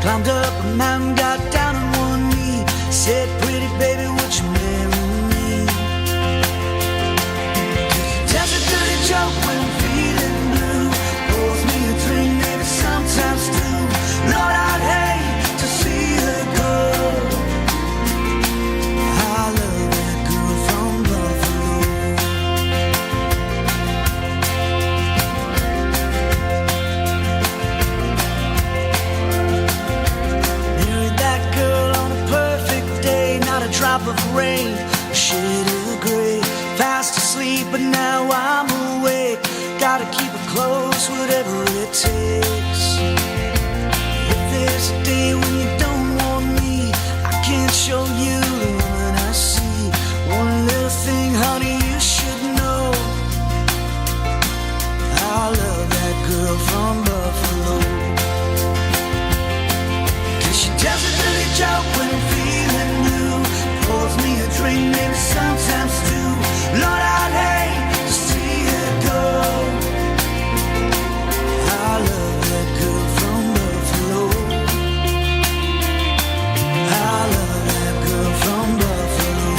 Climbed up a mountain, got down on one knee, said, pretty baby, would you marry me? Tells a dirty joke when I'm feeling blue, pours me a drink, maybe sometimes two. Lord, I'd hate to see her go. I love that girl from Buffalo. Married that girl on a perfect day, not a drop of rain, a shade of gray. Fast asleep, but now I'm awake. Gotta keep it close, whatever it takes. If there's a day when you don't want me, I can't show you the woman I see. One little thing, honey, you should know. I love that girl from Buffalo. 'Cause she tells a dirty joke when I'm feeling blue, pours me a drink, maybe sometimes two. Lord, I'd hate to see her go. I love that girl from Buffalo. I love that girl from Buffalo.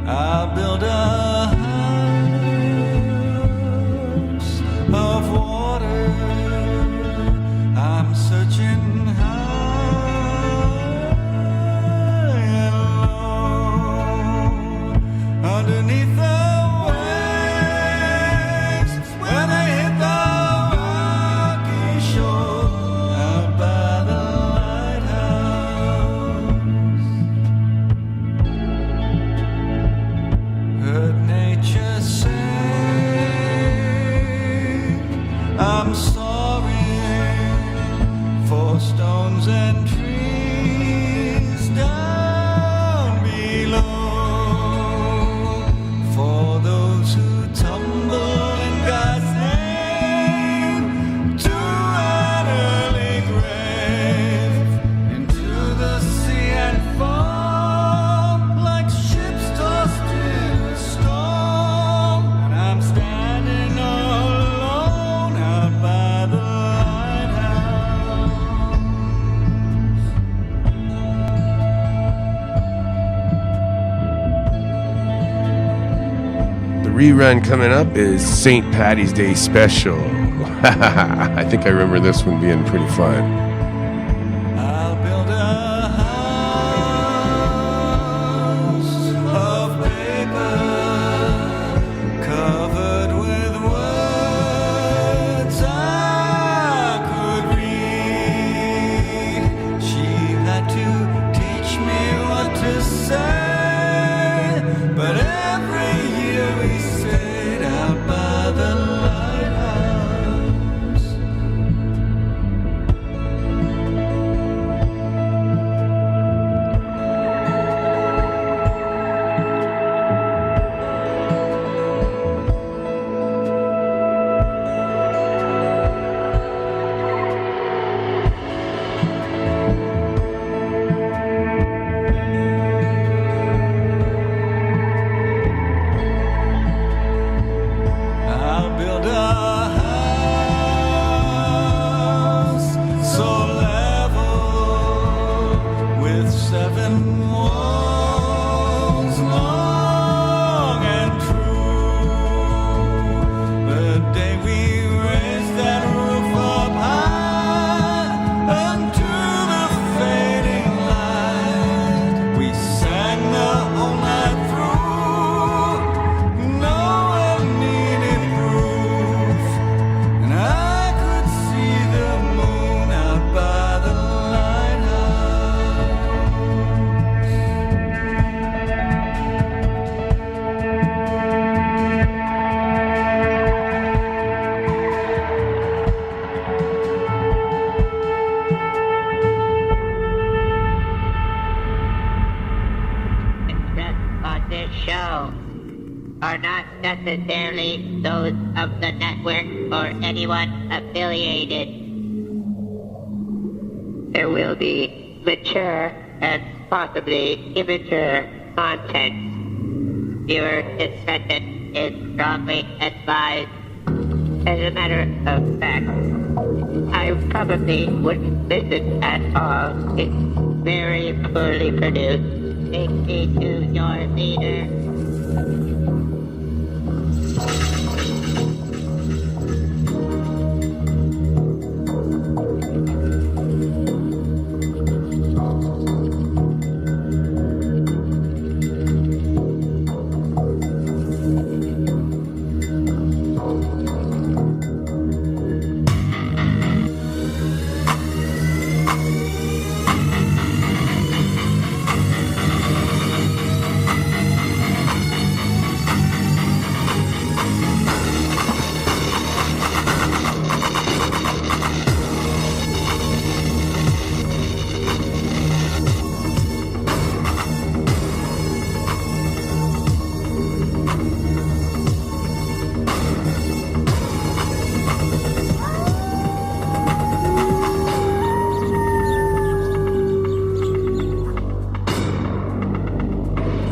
I'll build a house of water. I'm searching high and low underneath the waves when they hit the rocky shore out by the lighthouse. Heard nature say, I'm sorry for stones and trees down below, for those who tumble in God's name to an early grave, into the sea and fall like ships tossed in a storm. And I'm standing all alone out by the lighthouse. The rerun coming up is St. Patty's Day Special. I think I remember this one being pretty fun. I'll build a house of paper covered with words I could read. She had to teach me what to say, but every year we stayed out by the lighthouse. necessarily those of the network or anyone affiliated. There will be mature and possibly immature content. Viewer discretion is strongly advised. As a matter of fact, I probably wouldn't listen at all. It's very poorly produced. Take me to your leader.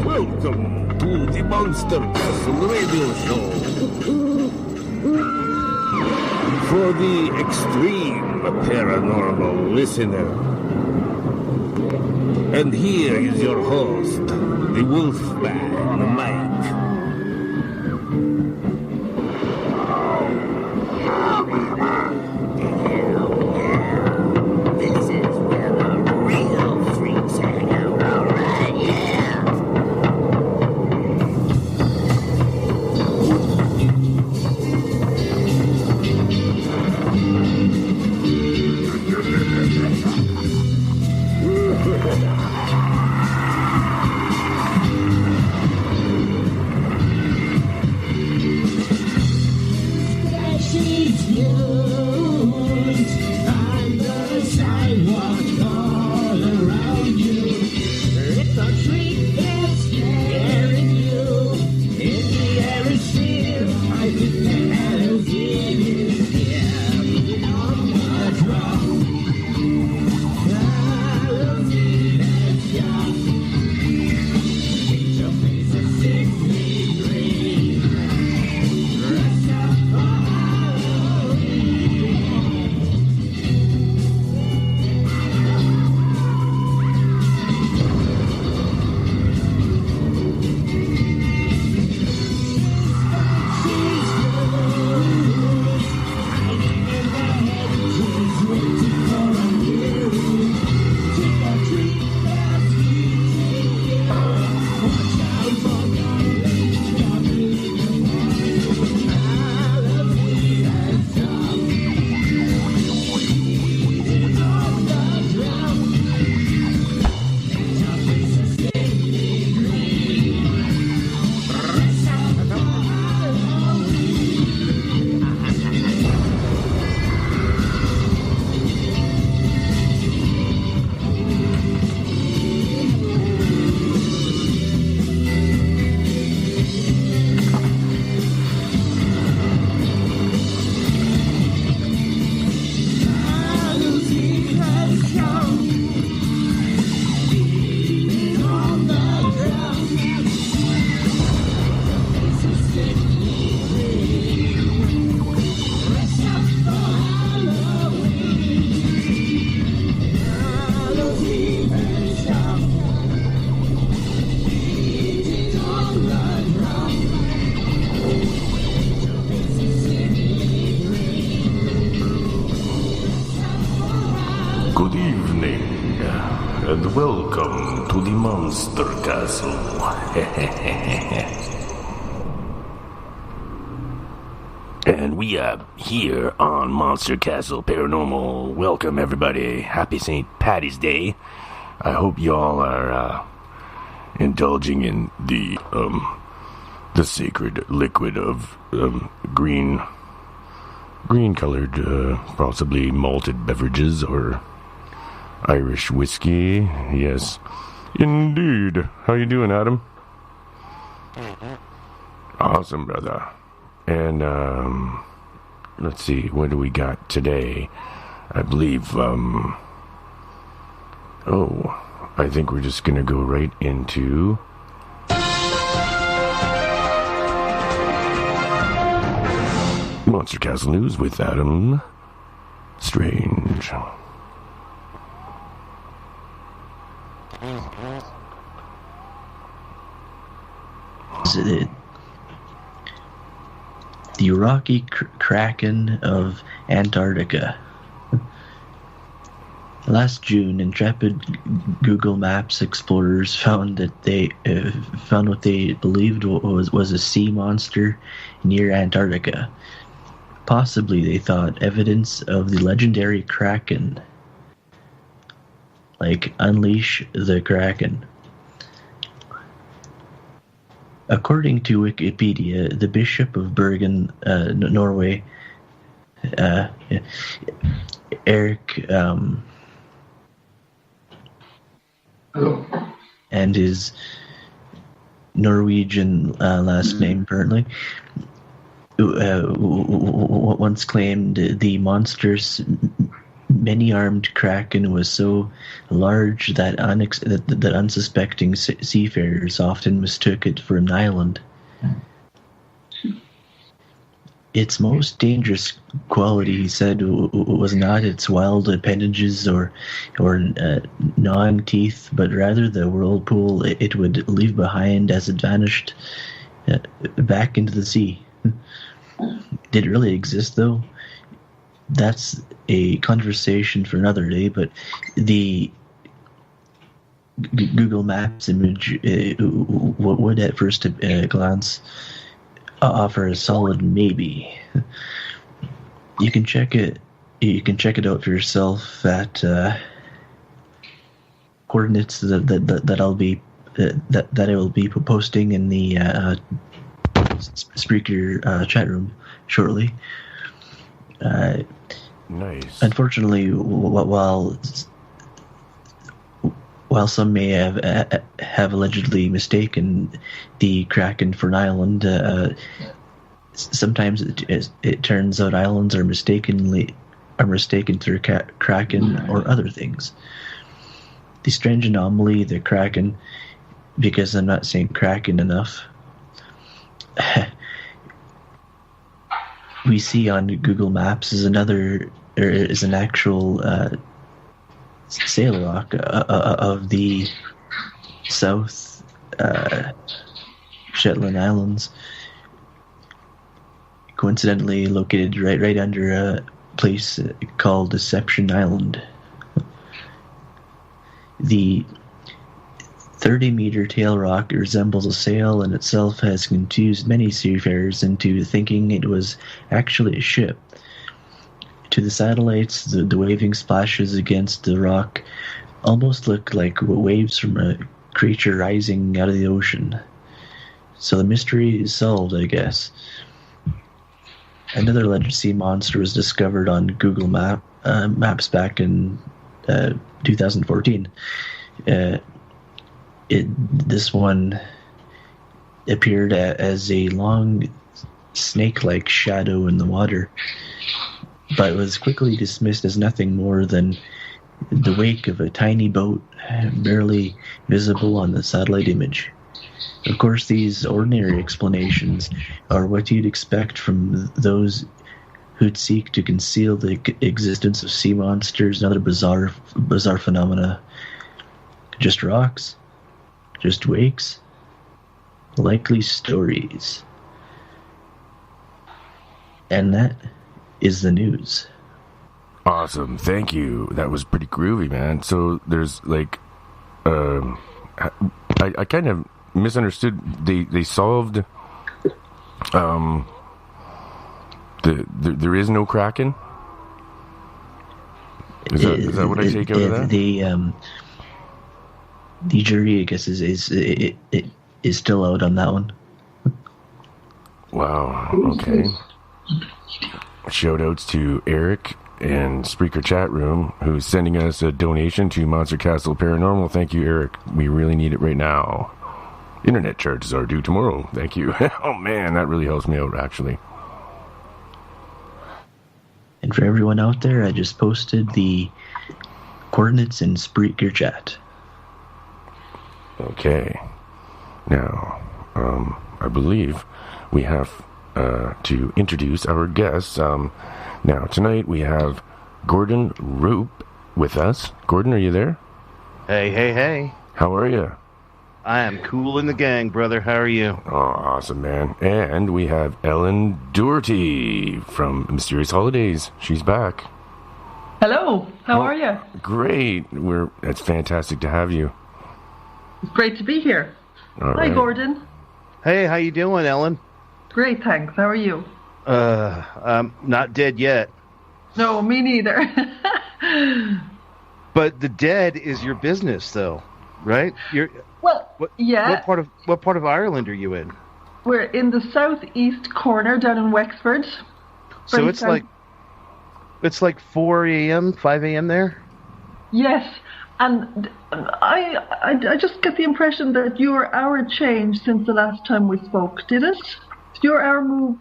Welcome to the Monster Castle Radio Show. For the extreme paranormal listener. And here is your host, the Wolfman Mike. This is where the real freaks hang out, alright, yeah. Good evening, and welcome to the Monster Castle. And we are here on Monster Castle Paranormal. Welcome, everybody. Happy St. Patty's Day. I hope y'all are indulging in the sacred liquid of green-colored, possibly malted beverages or Irish whiskey. Yes, indeed. How you doing, Adam? Awesome, brother. And, let's see, what do we got today? I believe, I think we're just gonna go right into... Monster Castle News with Adam Strange. The Rocky Kraken of Antarctica. Last June, intrepid Google Maps explorers found what they believed was a sea monster near Antarctica. Possibly, they thought, evidence of the legendary Kraken. Like, unleash the Kraken. According to Wikipedia, the Bishop of Bergen, Norway, Eric, and his Norwegian last name, apparently, once claimed the monstrous many-armed kraken was so large that unsuspecting seafarers often mistook it for an island. Its most dangerous quality, he said, was not its wild appendages or gnawing teeth, but rather the whirlpool it would leave behind as it vanished back into the sea. Did it really exist, though? That's a conversation for another day, but the Google Maps image would at first glance offer a solid maybe. You can check it out for yourself at coordinates that I will be posting in the Spreaker chat room shortly. Nice. Unfortunately, while some may have allegedly mistaken the Kraken for an island, sometimes it turns out islands are mistaken through Kraken or other things. The strange anomaly, the Kraken, because I'm not saying Kraken enough, we see on Google Maps is an actual sail rock of the South Shetland Islands, coincidentally located right under a place called Deception Island. The 30-meter tail rock resembles a sail and itself has confused many seafarers into thinking it was actually a ship. To the satellites, the waving splashes against the rock almost look like waves from a creature rising out of the ocean. So the mystery is solved, I guess. Another alleged sea monster was discovered on Google Maps back in 2014. This one appeared as a long snake-like shadow in the water, but was quickly dismissed as nothing more than the wake of a tiny boat, barely visible on the satellite image. Of course, these ordinary explanations are what you'd expect from those who'd seek to conceal the existence of sea monsters and other bizarre phenomena. Just rocks? Just wakes? Likely stories. And that is the news. Awesome. Thank you. That was pretty groovy, man. So there's like, I kind of misunderstood. They solved, there is no Kraken? Is that what I take out of that? The jury, I guess, is still out on that one. Wow. Okay. Shout outs to Eric and Spreaker Chat Room, who's sending us a donation to Monster Castle Paranormal. Thank you, Eric. We really need it right now. Internet charges are due tomorrow. Thank you. Oh, man, that really helps me out, actually. And for everyone out there, I just posted the coordinates in Spreaker chat. Okay. Now, I believe we have to introduce our guests. Now, tonight we have Gordon Roop with us. Gordon, are you there? Hey. How are you? I am cool in the gang, brother. How are you? Oh, awesome, man. And we have Ellen Doherty from Mysterious Holidays. She's back. Hello, how are you? Great. It's fantastic to have you. It's great to be here. All Hi, right. Gordon. Hey, how you doing, Ellen? Great, thanks. How are you? I'm not dead yet. No, me neither. But the dead is your business, though, right? Yeah. What part of Ireland are you in? We're in the southeast corner down in Wexford. So Very it's like 4 a.m., 5 a.m. there? Yes, and I just get the impression that your hour changed since the last time we spoke. Did it? Did your hour move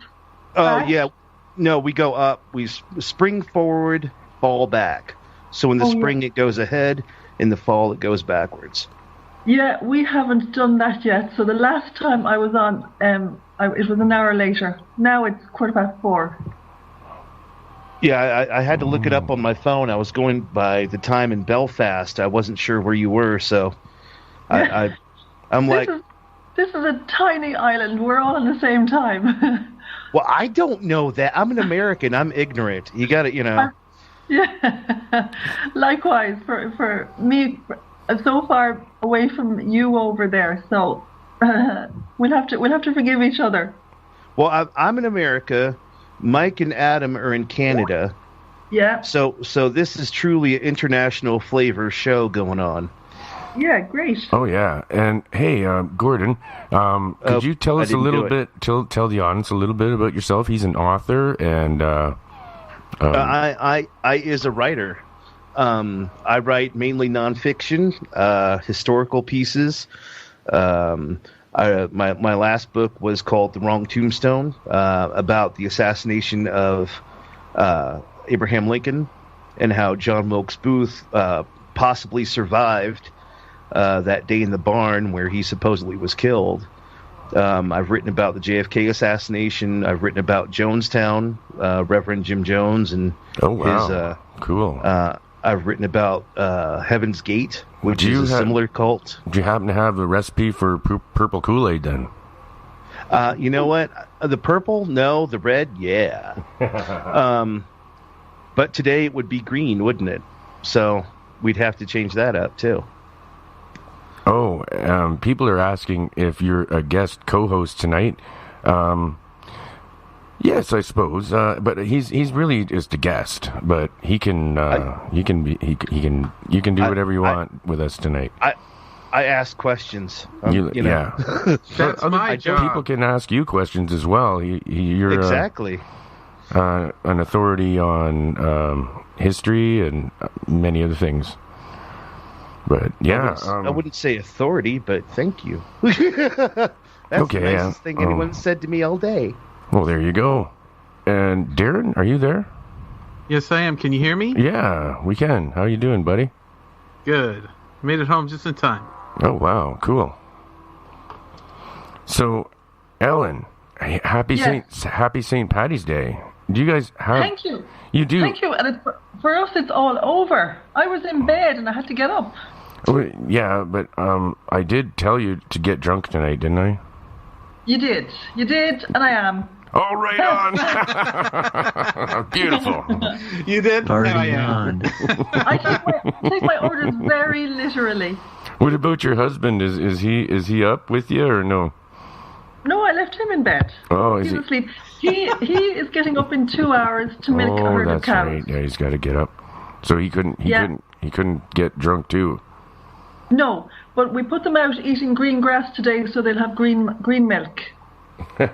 back? Yeah. No, we go up. We spring forward, fall back. So in the spring it goes ahead, in the fall it goes backwards. Yeah, we haven't done that yet. So the last time I was on, it was an hour later. Now it's 4:15. Yeah, I had to look it up on my phone. I was going by the time in Belfast. I wasn't sure where you were, so I'm like... This is a tiny island. We're all on the same time. Well, I don't know that. I'm an American. I'm ignorant. You got to, Yeah. Likewise, for me, so far away from you over there, so we'll have to forgive each other. Well, I'm in America. Mike and Adam are in Canada. Yeah. So this is truly an international flavor show going on. Yeah, great. Oh, yeah. And, hey, Gordon, could you tell us a little bit, tell the audience a little bit about yourself? He's an author, and... I is a writer. I write mainly nonfiction, historical pieces. My last book was called The Wrong Tombstone, about the assassination of Abraham Lincoln and how John Wilkes Booth possibly survived that day in the barn where he supposedly was killed. I've written about the JFK assassination. I've written about Jonestown, Reverend Jim Jones, and his. Cool. I've written about Heaven's Gate, which is a similar cult. Do you happen to have a recipe for purple Kool-Aid then? You know what? The purple? No. The red? Yeah. But today it would be green, wouldn't it? So we'd have to change that up too. Oh, people are asking if you're a guest co-host tonight. Yes, I suppose. But he's really just a guest. But he can you can do whatever you want with us tonight. I ask questions. Yeah, That's my job. People can ask you questions as well. You're exactly an authority on history and many other things. But yeah, I wouldn't say authority, but thank you. That's the nicest thing anyone's said to me all day. Well, there you go. And Darren, are you there? Yes, I am. Can you hear me? Yeah, we can. How you doing, buddy? Good. Made it home just in time. Oh, wow. Cool. So, Ellen, happy St. Patty's Day. Do you guys have... Thank you. You do? Thank you. And for us, it's all over. I was in bed and I had to get up. Oh, yeah, but I did tell you to get drunk tonight, didn't I? You did, and I am. Oh, right on. Beautiful. You did? Party yeah. on. I take my orders very literally. What about your husband? Is he up with you or no? No, I left him in bed. Oh, He's asleep. He is getting up in 2 hours to milk a herd of cows. Right. Yeah, he's got to get up. So he couldn't get drunk too. No, but we put them out eating green grass today, so they'll have green milk. Nice.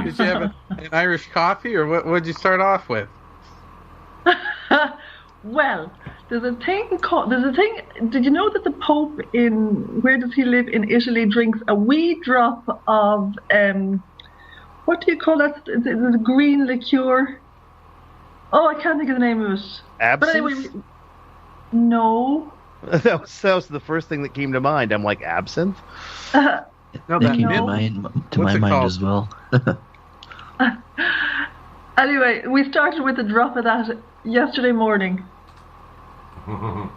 Did you have an Irish coffee, or what would you start off with? Well, There's a thing called. There's a thing. Did you know that the Pope where does he live in Italy drinks a wee drop of what do you call that? There's a green liqueur. Oh, I can't think of the name of it. Absinthe? But anyway, no. That was the first thing that came to mind. I'm like, absinthe? No, That that came to No. my mind called? as well. Anyway, we started with a drop of that yesterday morning.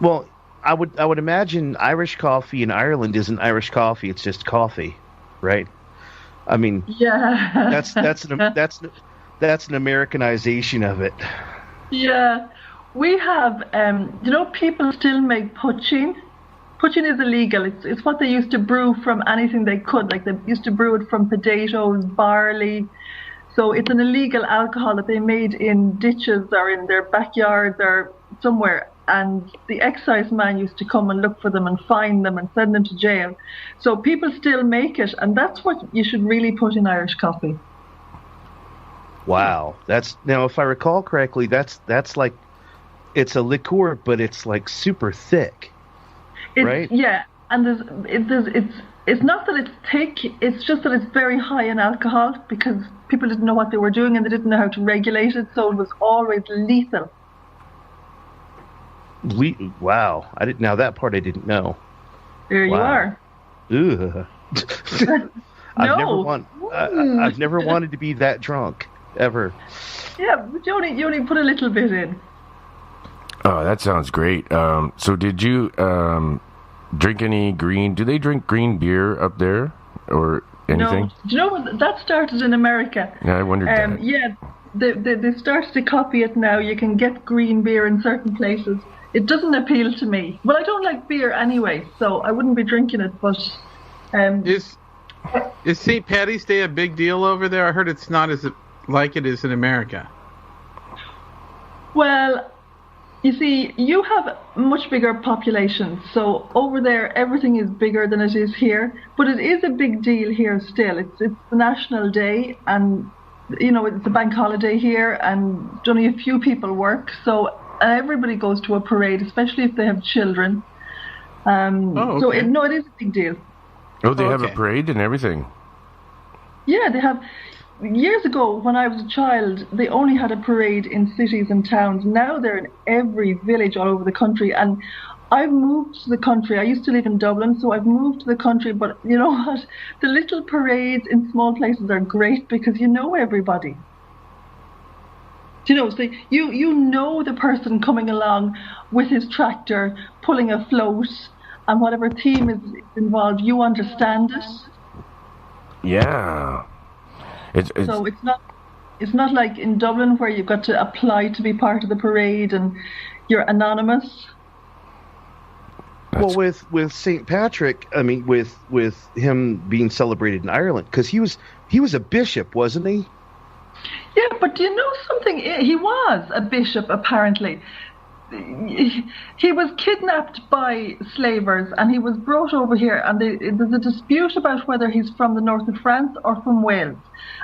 Well, I would imagine Irish coffee in Ireland isn't Irish coffee. It's just coffee, right? I mean, Yeah. that's an Americanization of it. Yeah. We have, people still make poutine. Poutine is illegal. It's what they used to brew from anything they could. Like they used to brew it from potatoes, barley. So it's an illegal alcohol that they made in ditches or in their backyards or somewhere. And the excise man used to come and look for them and find them and send them to jail. So people still make it, and that's what you should really put in Irish coffee. Wow, now if I recall correctly, that's like it's a liqueur, but it's like super thick, right? Yeah, and it's not that it's thick. It's just that it's very high in alcohol because people didn't know what they were doing and they didn't know how to regulate it, so it was always lethal. Wow, now that part I didn't know. There you Wow. are. Ugh. No. I've never wanted to be that drunk ever. Yeah, but you only put a little bit in. Oh, that sounds great. So did you drink any green? Do they drink green beer up there or anything? No, do you know what? That started in America. Yeah, I wondered that. Yeah, they started to copy it now. You can get green beer in certain places. It doesn't appeal to me. Well, I don't like beer anyway, so I wouldn't be drinking it. But Is St. Paddy's Day a big deal over there? I heard it's not as like it is in America. well, you see, you have much bigger populations, so over there everything is bigger than it is here. But it is a big deal here still. It's the national day, and it's a bank holiday here, and only a few people work. So everybody goes to a parade, especially if they have children. Okay. So it is a big deal. Oh, they have a Okay. parade and everything. Yeah, they have. Years ago, when I was a child, they only had a parade in cities and towns. Now they're in every village all over the country. And I've moved to the country. I used to live in Dublin, so I've moved to the country. But you know what? The little parades in small places are great because you know everybody. So you know the person coming along with his tractor, pulling a float, and whatever team is involved, you understand it. Yeah. So it's not like in Dublin where you've got to apply to be part of the parade and you're anonymous. Well, with St. Patrick, I mean, with him being celebrated in Ireland, because he was a bishop, wasn't he? Yeah, but do you know something? He was a bishop, apparently. He was kidnapped by slavers and he was brought over here, and there's a dispute about whether he's from the north of France or from Wales.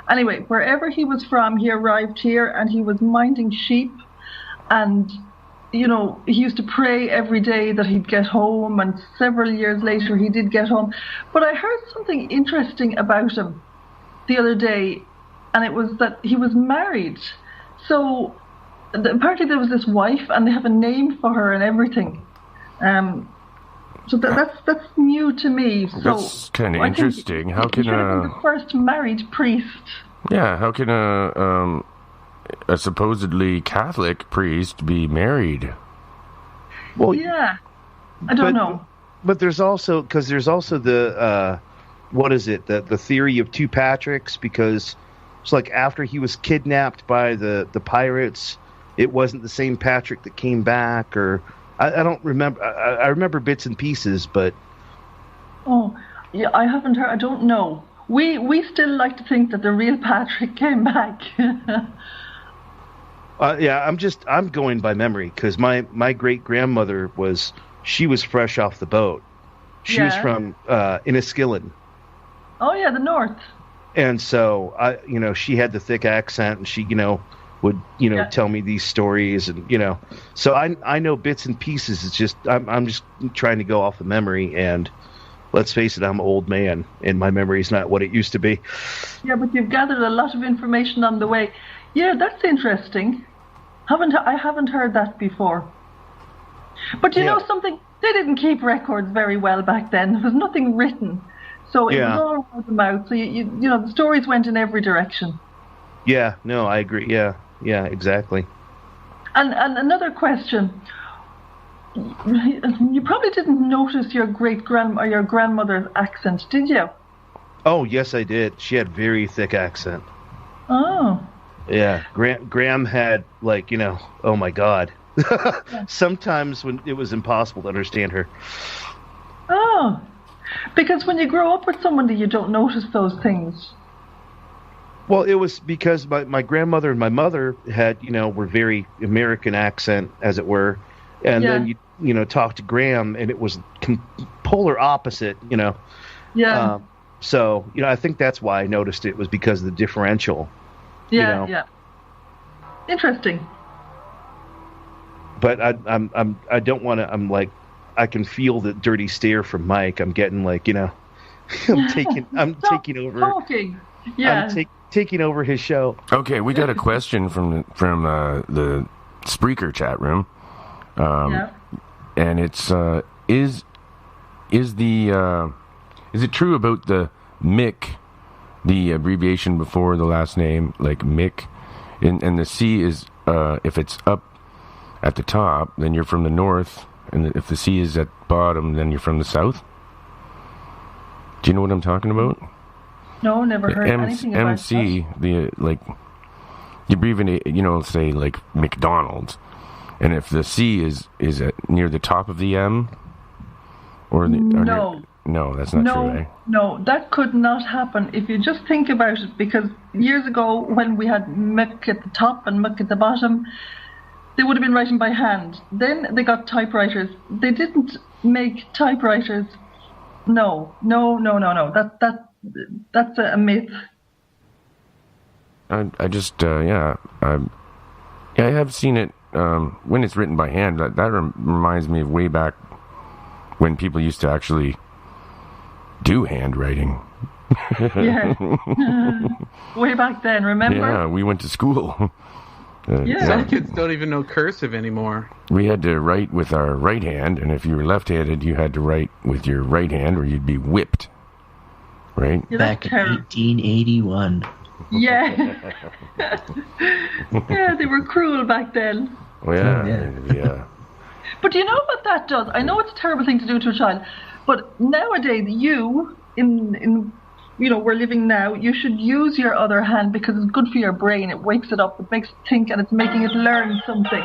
Anyway, wherever he was from, he arrived here and he was minding sheep, and he used to pray every day that he'd get home, and several years later he did get home. But I heard something interesting about him the other day, and it was that he was married. So apparently there was this wife, and they have a name for her and everything. So that's new to me. So That's kind of interesting. How can he should have been the first married priest? Yeah, how can a supposedly Catholic priest be married? Well, Yeah, I don't know. But there's also the what is it? The theory of two Patricks, because it's like after he was kidnapped by the pirates, it wasn't the same Patrick that came back, or I don't remember. I remember bits and pieces, but Oh, yeah, I haven't heard. I don't know. We still like to think that the real Patrick came back. yeah, I'm going by memory, because my great grandmother was fresh off the boat. She was Yeah. from Enniskillen. Oh yeah, the north. And so she had the thick accent, and she would tell me these stories, and so I know bits and pieces. It's just I'm just trying to go off of memory, and let's face it, I'm an old man and my memory's not what it used to be. Yeah, but you've gathered a lot of information on the way. Yeah, that's interesting. I haven't heard that before. But you know something, they didn't keep records very well back then. There was nothing written, so it was all word of mouth. So you know the stories went in every direction. Yeah, no, I agree. Yeah, exactly. And another question. You probably didn't notice your your grandmother's accent, did you? Oh, yes, I did. She had very thick accent. Oh. Yeah, Graham had oh my God. Sometimes when it was impossible to understand her. Oh, because when you grow up with somebody, you don't notice those things. Well, it was because my grandmother and my mother had, were very American accent, as it were. And then you talk to Graham, and it was polar opposite, Yeah. So, I think that's why I noticed it was because of the differential. Yeah. Interesting. But I don't want to. I'm like, I can feel the dirty stare from Mike. I'm getting I'm taking over. Talking. Yeah. I'm taking over his show. Okay, we got a question from the Spreaker chat room. And it's is it true about the Mick, the abbreviation before the last name, like Mick, and the C is if it's up at the top, then you're from the north, and if the C is at bottom, then you're from the south? Do you know what I'm talking about? No, never heard anything about MC, the abbreviate, say like McDonald's, and if the C is at near the top of the M, or the no, that's not true. Eh? No, that could not happen if you just think about it. Because years ago, when we had Mick at the top and Mick at the bottom, they would have been writing by hand. Then they got typewriters. They didn't make typewriters. No. That's a myth. I just I have seen it when it's written by hand. That reminds me of way back when people used to actually do handwriting. Yeah. Way back then, remember? Yeah, we went to school. Some kids don't even know cursive anymore. We had to write with our right hand, and if you were left-handed, you had to write with your right hand, or you'd be whipped. Right? Yeah, back in 1881. Yeah. Yeah, they were cruel back then. Oh, yeah. But do you know what that does? I know it's a terrible thing to do to a child, but nowadays you, in we're living now, you should use your other hand because it's good for your brain. It wakes it up, it makes it think, and it's making it learn something.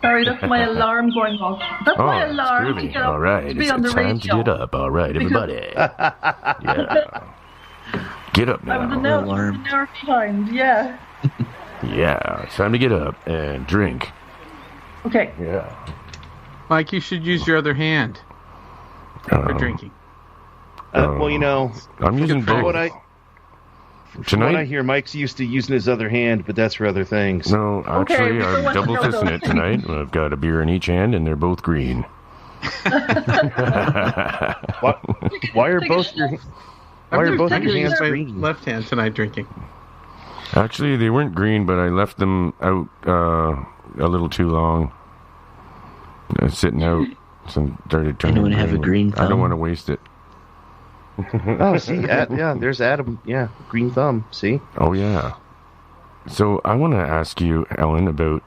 Sorry, that's my alarm going off. That's my alarm to get up. All right, to be on the time radio. to get up. All right, everybody. Yeah. Get up now. I was a nerve behind, yeah. Yeah, it's time to get up and drink. Okay. Yeah. Mike, you should use your other hand for drinking. Well, I'm using both. From what I hear, Mike's used to using his other hand, but that's for other things. No, actually, Okay, I'm double fisting it tonight. I've got a beer in each hand, and they're both green. Why are both your hands my green? left hand tonight drinking? Actually, they weren't green, but I left them out a little too long. Sitting out, so started turning Anyone have a green I don't thumb? want to waste it. Oh, see, there's Adam. Yeah, green thumb. See? Oh, yeah. So I want to ask you, Ellen, about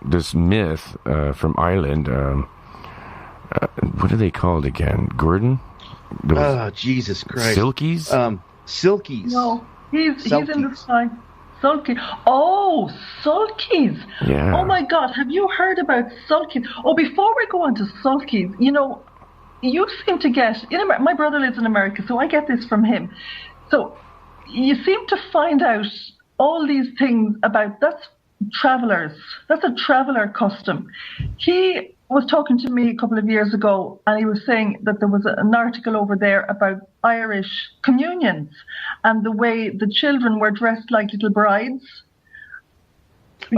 this myth from Ireland. What are they called again? Gordon? Oh, Jesus Christ. Silkies? Silkies. No, he's in the sky. Sulky. Oh, sulkies. Yeah. Oh, my God. Have you heard about sulkies? Oh, before we go on to sulkies, you seem to get... my brother lives in America, so I get this from him. So you seem to find out all these things about... That's travelers. That's a traveler custom. He was talking to me a couple of years ago, and he was saying that there was an article over there about Irish communions and the way the children were dressed like little brides.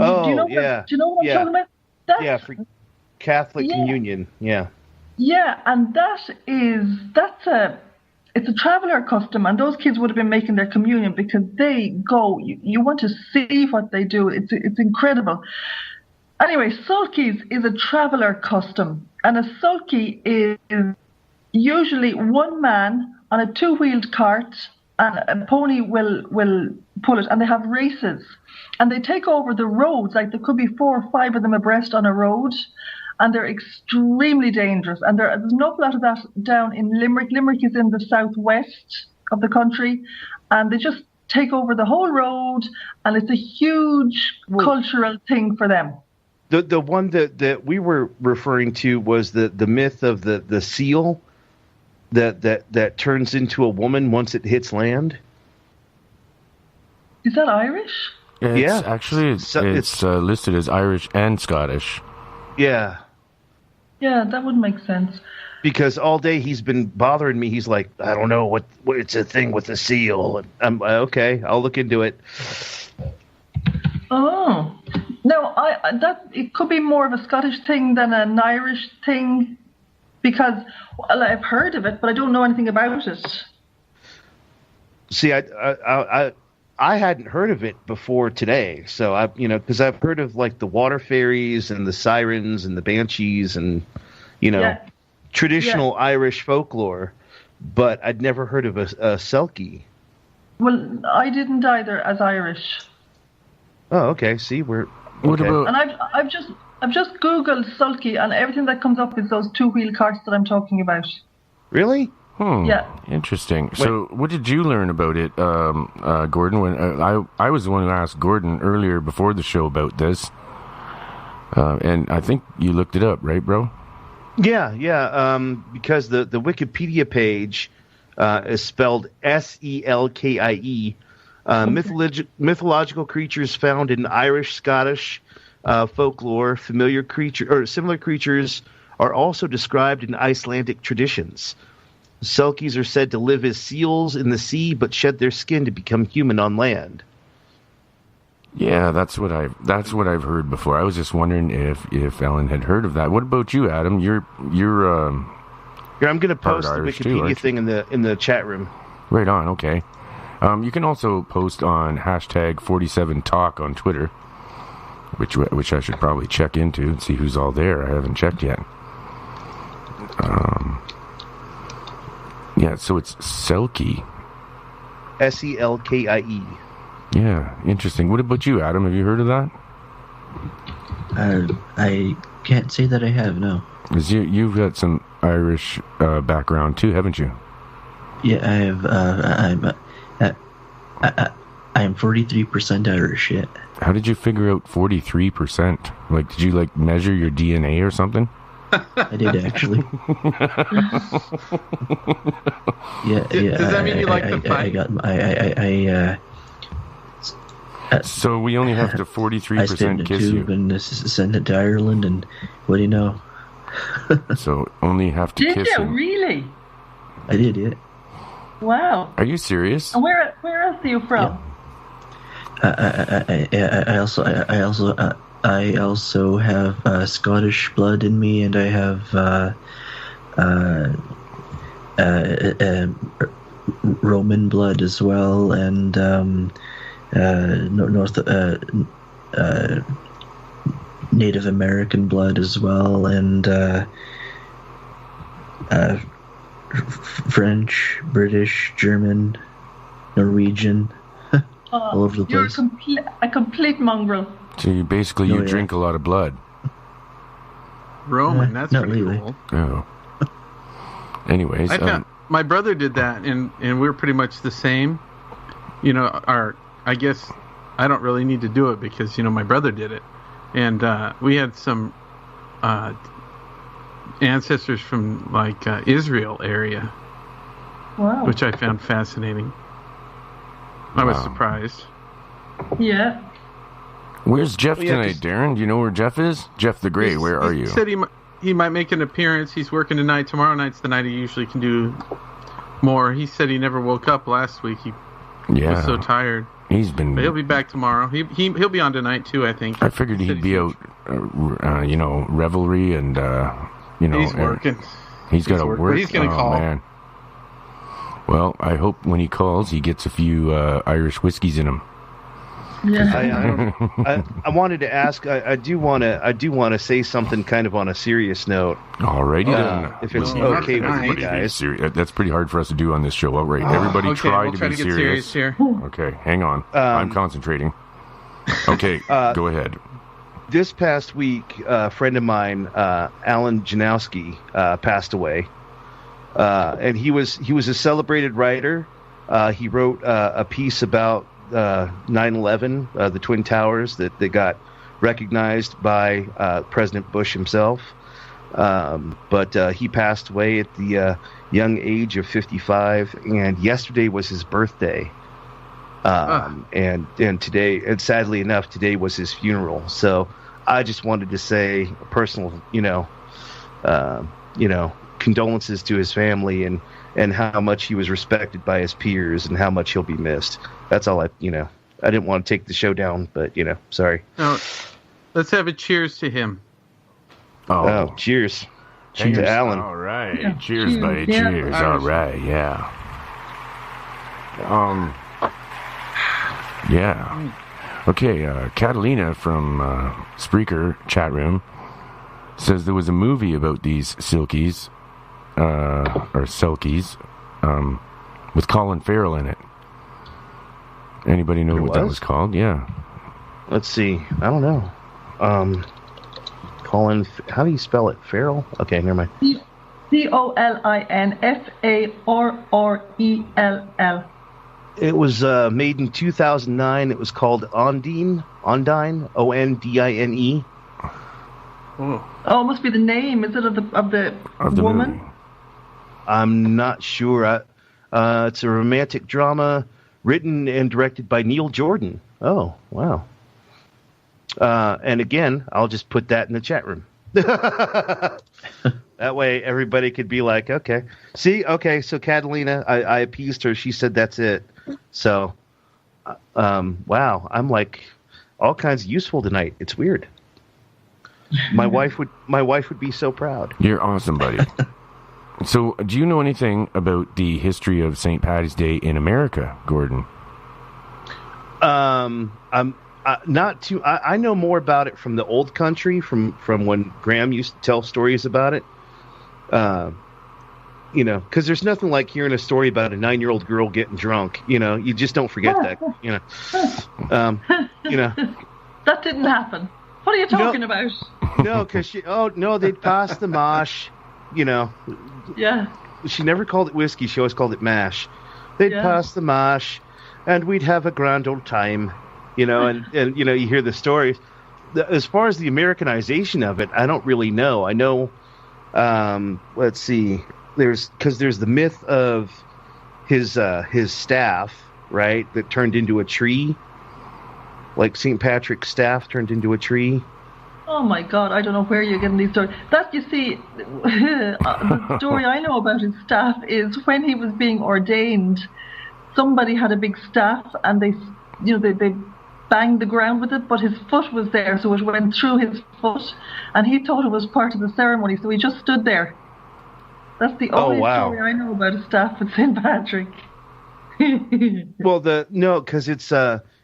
Oh, do you know yeah. Do you know what Yeah. I'm talking about? That, Yeah, for Catholic Yeah. communion. Yeah. Yeah, and it's a traveller custom, and those kids would have been making their communion because they go. You want to see what they do. It's incredible. Anyway, sulkies is a traveller custom, and a sulky is usually one man on a two-wheeled cart, and a pony will pull it, and they have races, and they take over the roads. Like there could be 4 or 5 of them abreast on a road. And they're extremely dangerous. And there's an awful lot of that down in Limerick. Limerick is in the southwest of the country. And they just take over the whole road. And it's a huge cultural thing for them. The one that we were referring to was the myth of the seal that turns into a woman once it hits land. Is that Irish? It's actually it's listed as Irish and Scottish. Yeah. Yeah, that would make sense. Because all day he's been bothering me. He's like, I don't know what it's a thing with the seal. And I'm okay. I'll look into it. Oh, no, it could be more of a Scottish thing than an Irish thing, because I've heard of it, but I don't know anything about it. See, I hadn't heard of it before today. So because I've heard of like the water fairies and the sirens and the banshees and traditional Irish folklore, but I'd never heard of a selkie. Well, I didn't either as Irish. Oh, okay. See, we're what about? And I've just Googled sulky, and everything that comes up is those two-wheel carts that I'm talking about. Really? Yeah. Interesting. So, what did you learn about it, Gordon? When I was the one who asked Gordon earlier before the show about this, and I think you looked it up, right, bro? Yeah. Because the Wikipedia page is spelled Selkie. Mythological creatures found in Irish, Scottish folklore. Similar creatures are also described in Icelandic traditions. Selkies are said to live as seals in the sea, but shed their skin to become human on land. Yeah, that's what I've heard before. I was just wondering if Ellen had heard of that. What about you, Adam? You're Here, I'm going to post the Irish Wikipedia too, thing in the chat room. Right on. Okay. You can also post on #47Talk on Twitter, which I should probably check into and see who's all there. I haven't checked yet. Yeah, so it's Selkie. Selkie. Yeah, interesting. What about you, Adam? Have you heard of that? I can't say that I have, no. 'Cause you've got some Irish background too, haven't you? Yeah, I have. I'm 43% Irish yet. How did you figure out 43%? Like, did you measure your DNA or something? I did actually. Yeah. Does that mean you like the fight? So we only have to 43% kiss you. And send it to Ireland, and what do you know? So only have to Did kiss you him. really? I did, yeah. Wow. Are you serious? And where else are you from? I also have Scottish blood in me, and I have Roman blood as well, and Native American blood as well, and French, British, German, Norwegian, all over the place. You're a complete mongrel. So you drink a lot of blood. Roman, that's not pretty really. cool. Oh. Anyways, My brother did that, and we're pretty much the same. I guess I don't really need to do it because my brother did it, and we had some ancestors from Israel area, Wow. which I found fascinating. I was surprised. Yeah. where's Jeff Well, yeah, tonight, 'cause- Darren? Do you know where Jeff is? Jeff the Grey, where are you? He said he might make an appearance. He's working tonight. Tomorrow night's the night he usually can do more. He said he never woke up last week. He was so tired. He's been. But he'll be back tomorrow. He'll be on tonight too, I think. I figured he'd be out, revelry and, He's working. He's got to working. work. But he's going to call. Man. Well, I hope when he calls, he gets a few Irish whiskeys in him. Yeah. I wanted to ask. I do want to say something kind of on a serious note. Alrighty then. If it's okay with you guys. That's pretty hard for us to do on this show. Outright. Everybody okay, try we'll to try be to get serious here. Okay, hang on. I'm concentrating. Okay, go ahead. This past week, a friend of mine, Alan Janowski, passed away, and he was a celebrated writer. He wrote a piece about 9/11, the Twin Towers that got recognized by President Bush himself. But he passed away at the young age of 55, and yesterday was his birthday. And today, and sadly enough, today was his funeral. So I just wanted to say a personal, condolences to his family and how much he was respected by his peers and how much he'll be missed. That's all I didn't want to take the show down, but sorry. Now, let's have a cheers to him. Oh, cheers. Cheers to Alan. All right. Yeah. Cheers, buddy. Yeah. Cheers. All right. Yeah. Yeah. Okay. Catalina from Spreaker chat room says there was a movie about these Silkies, or Selkies, with Colin Farrell in it. Anybody know what that was called? Yeah. Let's see. I don't know. Colin, how do you spell it? Farrell? Okay, never mind. COLINFARRELL. It was made in 2009. It was called Ondine, Ondine, ONDINE. Oh, it must be the name, is it, of the woman? Movie. I'm not sure. It's a romantic drama written and directed by Neil Jordan. Oh, wow. And again, I'll just put that in the chat room. That way everybody could be like, okay. See, okay, so Catalina, I appeased her. She said that's it. So, wow, I'm like all kinds of useful tonight. It's weird. My wife would be so proud. You're awesome, buddy. So, do you know anything about the history of St. Paddy's Day in America, Gordon? I'm not too. I know more about it from the old country, from when Graham used to tell stories about it. Because there's nothing like hearing a story about a 9-year-old girl getting drunk. You just don't forget that. That didn't happen. What are you talking about? No, because they'd pass the mash. Yeah. She never called it whiskey. She always called it mash. They'd pass the mash, and we'd have a grand old time. And you hear the stories. As far as the Americanization of it, I don't really know. I know, let's see, there's the myth of his staff, right, that turned into a tree, like St. Patrick's staff turned into a tree. Oh my God, I don't know where you're getting these stories. That, you see, the story I know about his staff is when he was being ordained, somebody had a big staff and they banged the ground with it, but his foot was there, so it went through his foot, and he thought it was part of the ceremony, so he just stood there. That's the only story I know about his staff at St. Patrick. Well, because it's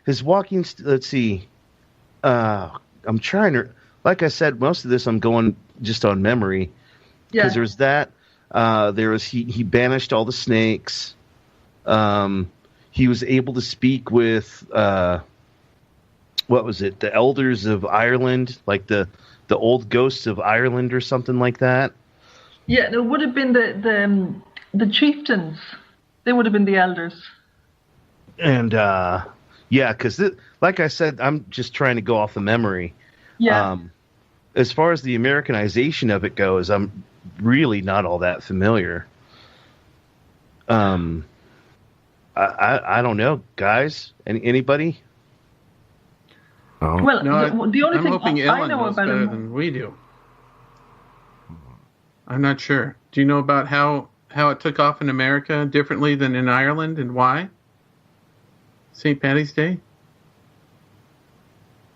his walking. Let's see. I'm trying to. Like I said, most of this I'm going just on memory. Because there was that. There was he banished all the snakes. He was able to speak with what was it? The elders of Ireland, like the old ghosts of Ireland or something like that. Yeah, it would have been the chieftains. They would have been the elders. And because like I said, I'm just trying to go off of memory. Yeah. As far as the Americanization of it goes, I'm really not all that familiar. I don't know, guys. Anybody? Oh. Well, the only I'm thing hoping I Ellen know knows about better him. than we do. I'm not sure. Do you know about how it took off in America differently than in Ireland and why? St. Paddy's Day?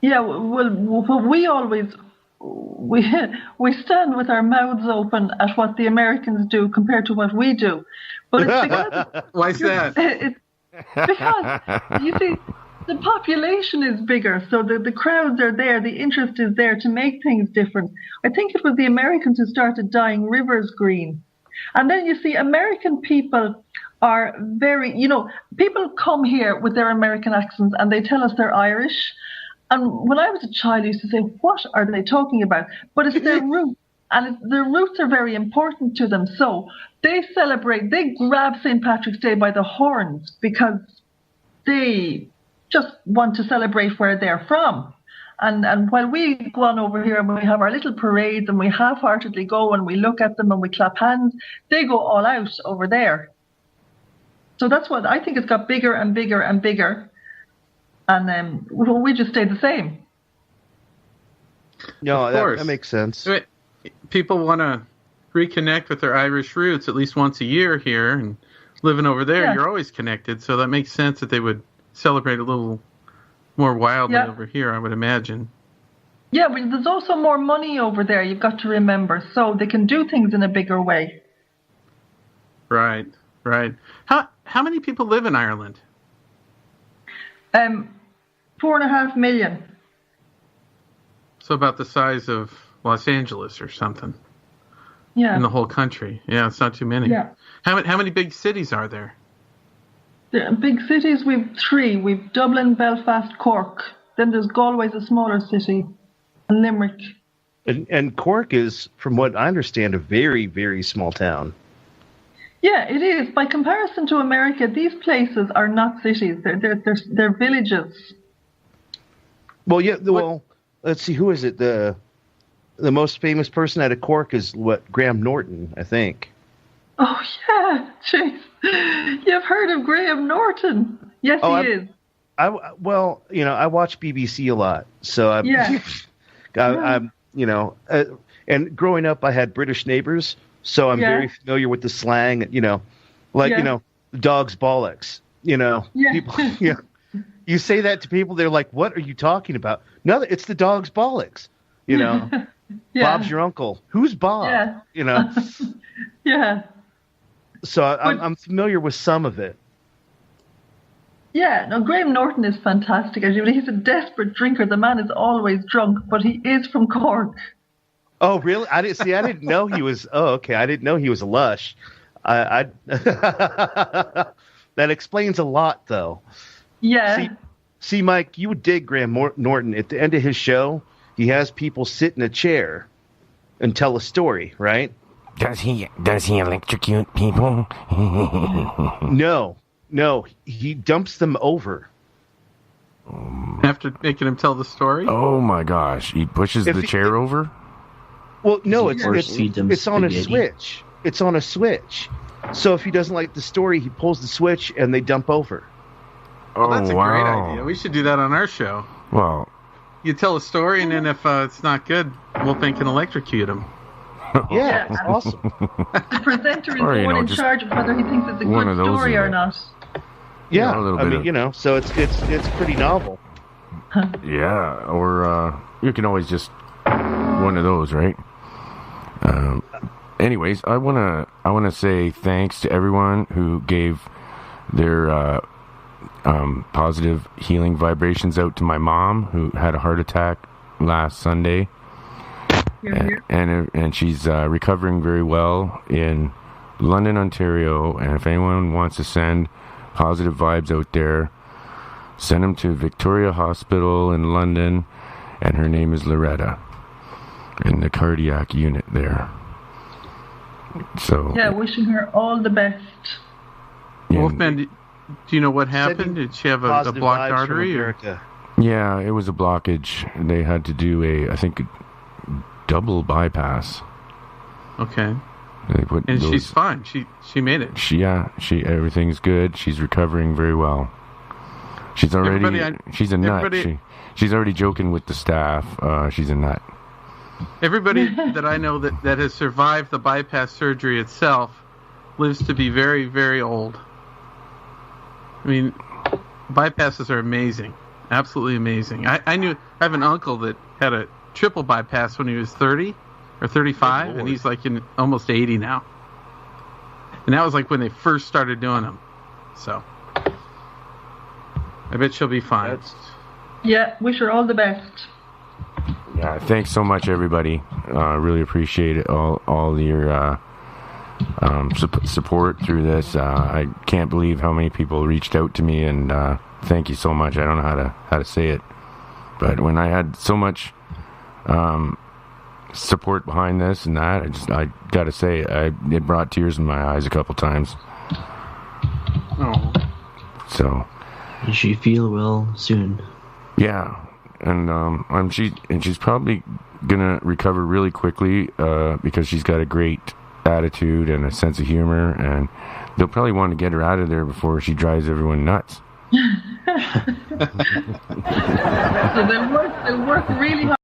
Yeah, well, we always we stand with our mouths open at what the Americans do compared to what we do. But it's because Why's that? it's because you see, the population is bigger, so the crowds are there, the interest is there to make things different. I think it was the Americans who started dyeing rivers green. And then you see, American people are very, people come here with their American accents and they tell us they're Irish. And when I was a child, I used to say, what are they talking about? But it's their roots, and their roots are very important to them. So they grab St. Patrick's Day by the horns because they just want to celebrate where they're from. And while we go on over here and we have our little parades and we half-heartedly go and we look at them and we clap hands, they go all out over there. So that's what I think. It's got bigger and bigger and bigger. And we just stay the same. No, that makes sense. People want to reconnect with their Irish roots at least once a year here, and living over there, you're always connected. So that makes sense that they would celebrate a little more wildly over here, I would imagine. Yeah, but there's also more money over there, you've got to remember. So they can do things in a bigger way. Right. How many people live in Ireland? 4.5 million. So about the size of Los Angeles or something. Yeah. In the whole country. Yeah, it's not too many. Yeah. How many big cities are there? The big cities, we've 3. We've Dublin, Belfast, Cork. Then there's Galway's a smaller city, and Limerick. And Cork is, from what I understand, a very, very small town. Yeah, it is. By comparison to America, these places are not cities. They're villages. Well, yeah. Well, let's see. Who is it? The most famous person out of Cork is Graham Norton, I think. Oh yeah, jeez. You've heard of Graham Norton? Yes, he is. I watch BBC a lot, so I'm and growing up, I had British neighbors. So I'm very familiar with the slang, dog's bollocks, people, you say that to people, they're like, what are you talking about? No, it's the dog's bollocks, Bob's your uncle. Who's Bob? Yeah. Yeah. So I'm familiar with some of it. Yeah, no, Graham Norton is fantastic. He's a desperate drinker. The man is always drunk, but he is from Cork. Oh, really? I didn't know he was. Oh, okay. I didn't know he was a lush. That explains a lot, though. Yeah. See, Mike, you would dig Graham Norton. At the end of his show, he has people sit in a chair and tell a story, right? Does he electrocute people? No. He dumps them over. After making him tell the story? Oh my gosh! He pushes the chair over. Well, no, it's on a switch. It's on a switch. So if he doesn't like the story, he pulls the switch and they dump over. Oh, that's a great idea. We should do that on our show. Well, you tell a story, and then if it's not good, Wolfman can electrocute him. Yeah, that's awesome. The presenter is the one in charge of whether he thinks it's a good story or not. Yeah, so it's pretty novel. Yeah, or you can always just one of those, right? Anyways, I wanna say thanks to everyone who gave their positive healing vibrations out to my mom, who had a heart attack last Sunday, and she's recovering very well in London, Ontario. And if anyone wants to send positive vibes out there, send them to Victoria Hospital in London, and her name is Loretta, in the cardiac unit there. So wishing her all the best. Wolfman, do you know what happened? Did she have a blocked artery? Yeah, it was a blockage. They had to do a double bypass. Okay. She's fine. She made it. Everything's good. She's recovering very well. She's already she's a nut. She's already joking with the staff. She's a nut. Everybody that I know that has survived the bypass surgery itself lives to be very, very old. I mean, bypasses are amazing, absolutely amazing. I have an uncle that had a triple bypass when he was 30 or 35, and he's like in almost 80 now. And that was like when they first started doing them. So I bet she'll be fine. Yeah, wish her all the best. Yeah, thanks so much, everybody. Really appreciate it. All your support through this. I can't believe how many people reached out to me, and thank you so much. I don't know how to say it, but when I had so much support behind this and that, I got to say, it brought tears in my eyes a couple times. Oh. So. And she feel well soon. Yeah, and she's probably gonna recover really quickly because she's got a great attitude and a sense of humor, and they'll probably want to get her out of there before she drives everyone nuts. So they work really hard.